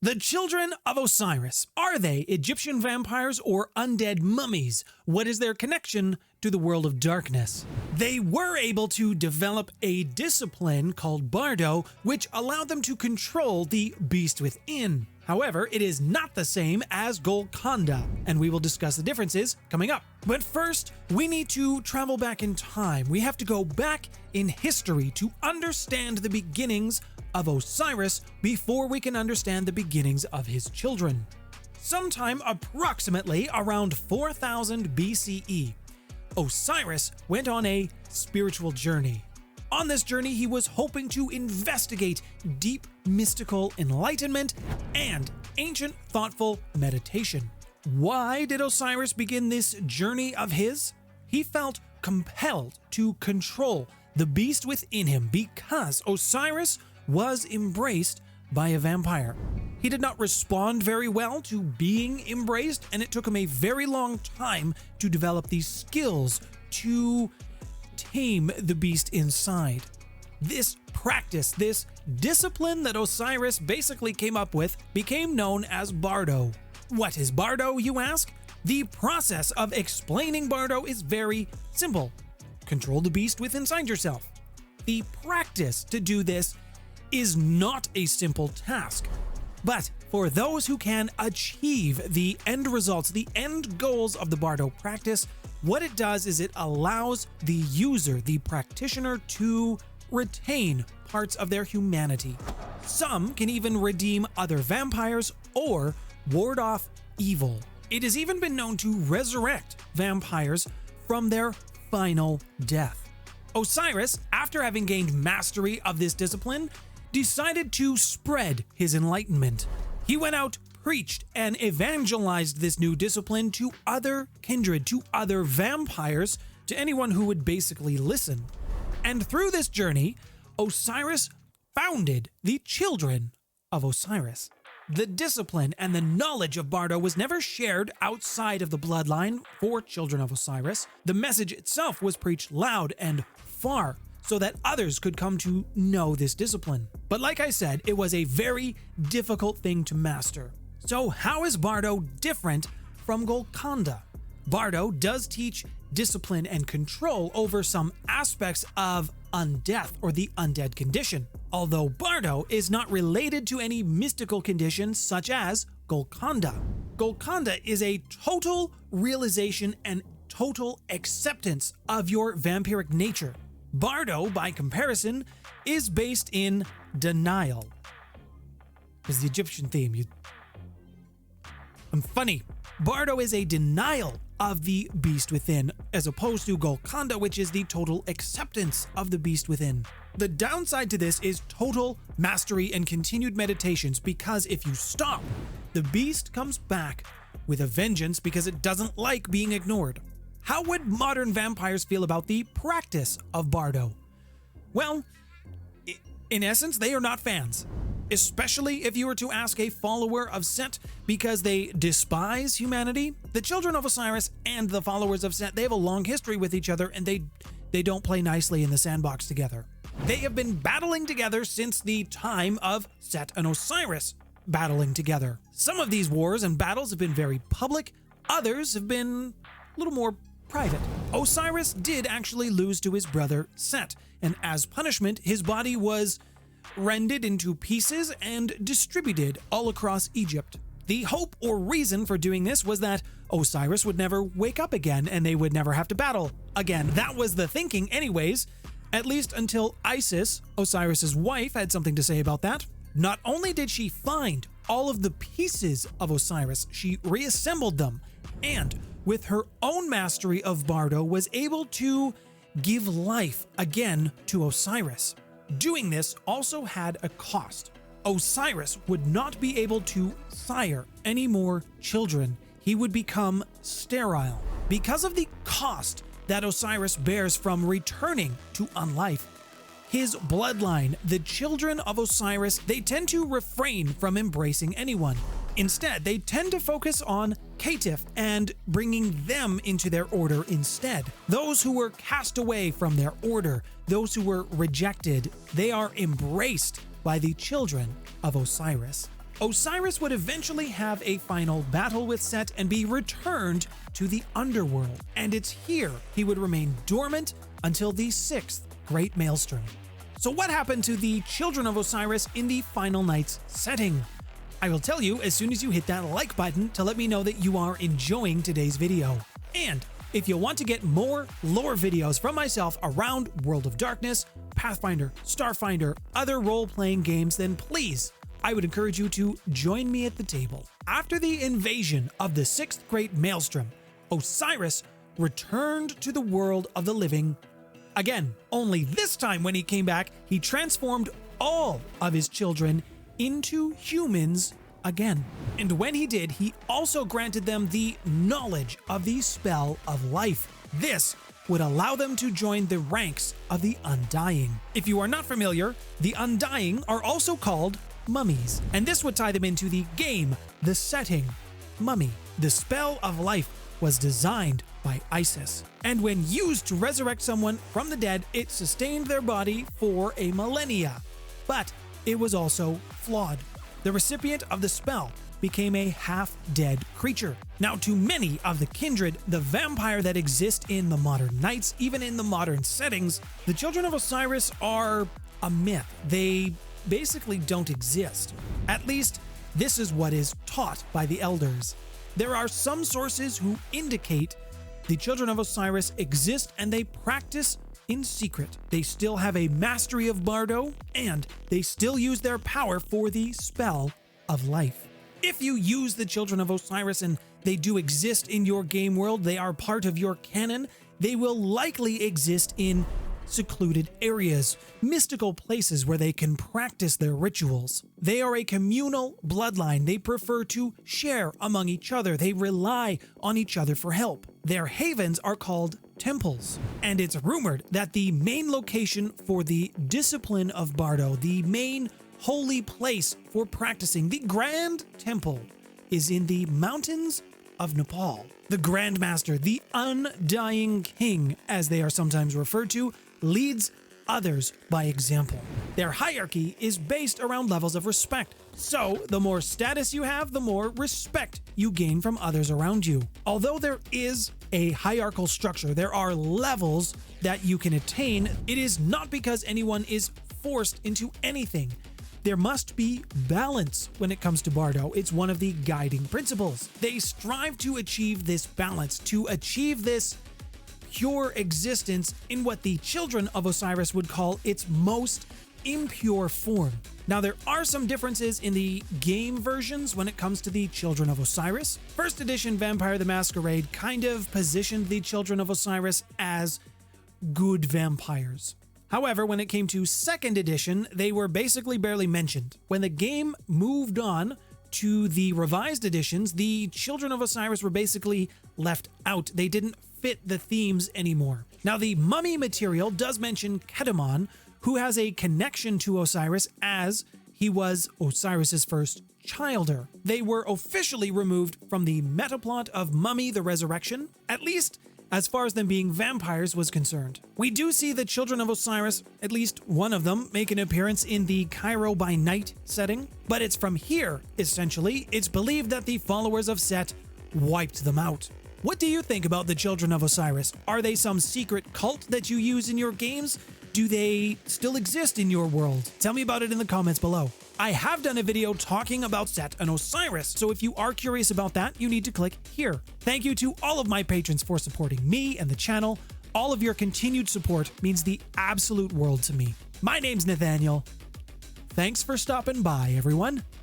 The children of Osiris. Are they Egyptian vampires or undead mummies? What is their connection to the world of darkness? They were able to develop a discipline called Bardo, which allowed them to control the beast within. However, it is not the same as Golcanda, and we will discuss the differences coming up. But first, we need to travel back in time. We have to go back in history to understand the beginnings of Osiris before we can understand the beginnings of his children. Sometime approximately around 4000 BCE, Osiris went on a spiritual journey. On this journey, he was hoping to investigate deep mystical enlightenment and ancient thoughtful meditation. Why did Osiris begin this journey of his? He felt compelled to control the beast within him because Osiris was embraced by a vampire. He did not respond very well to being embraced, and it took him a very long time to develop these skills to tame the beast inside. This practice, this discipline that Osiris basically came up with, became known as Bardo. What is Bardo, you ask? The process of explaining Bardo is very simple. Control the beast within inside yourself. The practice to do this is not a simple task, but for those who can achieve the end results, the end goals of the Bardo practice, what it does is it allows the user, the practitioner, to retain parts of their humanity. Some can even redeem other vampires or ward off evil. It has even been known to resurrect vampires from their final death. Osiris, after having gained mastery of this discipline, decided to spread his enlightenment. He went out, preached, and evangelized this new discipline to other kindred, to other vampires, to anyone who would basically listen. And through this journey, Osiris founded the children of Osiris. The discipline and the knowledge of Bardo was never shared outside of the bloodline for children of Osiris. The message itself was preached loud and far, so that others could come to know this discipline. But like I said, it was a very difficult thing to master. So how is Bardo different from Golcanda? Bardo does teach discipline and control over some aspects of undeath or the undead condition, although Bardo is not related to any mystical conditions such as Golcanda. Golcanda is a total realization and total acceptance of your vampiric nature. Bardo, by comparison, is based in denial. It's the Egyptian theme. I'm funny. Bardo is a denial of the beast within, as opposed to Golcanda, which is the total acceptance of the beast within. The downside to this is total mastery and continued meditations, because if you stop, the beast comes back with a vengeance because it doesn't like being ignored. How would modern vampires feel about the practice of Bardo? Well, in essence, they are not fans. Especially if you were to ask a follower of Set, because they despise humanity. The children of Osiris and the followers of Set, they have a long history with each other, and they don't play nicely in the sandbox together. They have been battling together since the time of Set and Osiris battling together. Some of these wars and battles have been very public, others have been a little more private. Osiris did actually lose to his brother Set, and as punishment, his body was rended into pieces and distributed all across Egypt. The hope or reason for doing this was that Osiris would never wake up again and they would never have to battle again. That was the thinking anyways, at least until Isis, Osiris's wife, had something to say about that. Not only did she find all of the pieces of Osiris, she reassembled them, and with her own mastery of Bardo was able to give life again to Osiris. Doing this also had a cost. Osiris would not be able to sire any more children. He would become sterile. Because of the cost that Osiris bears from returning to unlife, his bloodline, the children of Osiris, they tend to refrain from embracing anyone. Instead, they tend to focus on Caitiff and bringing them into their order instead. Those who were cast away from their order, those who were rejected, they are embraced by the children of Osiris. Osiris would eventually have a final battle with Set and be returned to the underworld, and it's here he would remain dormant until the 6th Great Maelstrom. So what happened to the children of Osiris in the Final Nights setting? I will tell you as soon as you hit that like button to let me know that you are enjoying today's video. And if you want to get more lore videos from myself around World of Darkness, Pathfinder, Starfinder, other role-playing games, then please, I would encourage you to join me at the table. After the invasion of the 6th Great Maelstrom, Osiris returned to the world of the living again. Only this time when he came back, he transformed all of his children into humans again. And when he did, he also granted them the knowledge of the spell of life. This would allow them to join the ranks of the Undying. If you are not familiar, the Undying are also called mummies, and this would tie them into the game, the setting, mummy. The spell of life was designed by Isis, and when used to resurrect someone from the dead, it sustained their body for a millennia. But it was also flawed. The recipient of the spell became a half-dead creature. Now, to many of the kindred, the vampire that exist in the modern nights, even in the modern settings, the children of Osiris are a myth. They basically don't exist. At least, this is what is taught by the elders. There are some sources who indicate the children of Osiris exist and they practice in secret. They still have a mastery of Bardo, and they still use their power for the spell of life. If you use the children of Osiris and they do exist in your game world, they are part of your canon, they will likely exist in secluded areas, mystical places where they can practice their rituals. They are a communal bloodline. They prefer to share among each other. They rely on each other for help. Their havens are called temples, and it's rumored that the main location for the discipline of Bardo, the main holy place for practicing the Grand Temple, is in the mountains of Nepal. The Grandmaster, the Undying King, as they are sometimes referred to, leads others by example. Their hierarchy is based around levels of respect, so the more status you have, the more respect you gain from others around you. Although there is a hierarchical structure, there are levels that you can attain. It is not because anyone is forced into anything. There must be balance when it comes to Bardo. It's one of the guiding principles. They strive to achieve this balance, to achieve this pure existence in what the children of Osiris would call its most impure form. Now, there are some differences in the game versions when it comes to the children of Osiris. First edition Vampire the Masquerade kind of positioned the children of Osiris as good vampires. However, when it came to second edition, they were basically barely mentioned. When the game moved on to the revised editions, the children of Osiris were basically left out. They didn't fit the themes anymore. Now, the mummy material does mention Kedamon, who has a connection to Osiris as he was Osiris's first childer. They were officially removed from the metaplot of Mummy the Resurrection, at least as far as them being vampires was concerned. We do see the children of Osiris, at least one of them, make an appearance in the Cairo by Night setting, but it's from here, essentially, it's believed that the followers of Set wiped them out. What do you think about the children of Osiris? Are they some secret cult that you use in your games? Do they still exist in your world? Tell me about it in the comments below. I have done a video talking about Set and Osiris, so if you are curious about that, you need to click here. Thank you to all of my patrons for supporting me and the channel. All of your continued support means the absolute world to me. My name's Nathaniel. Thanks for stopping by, everyone.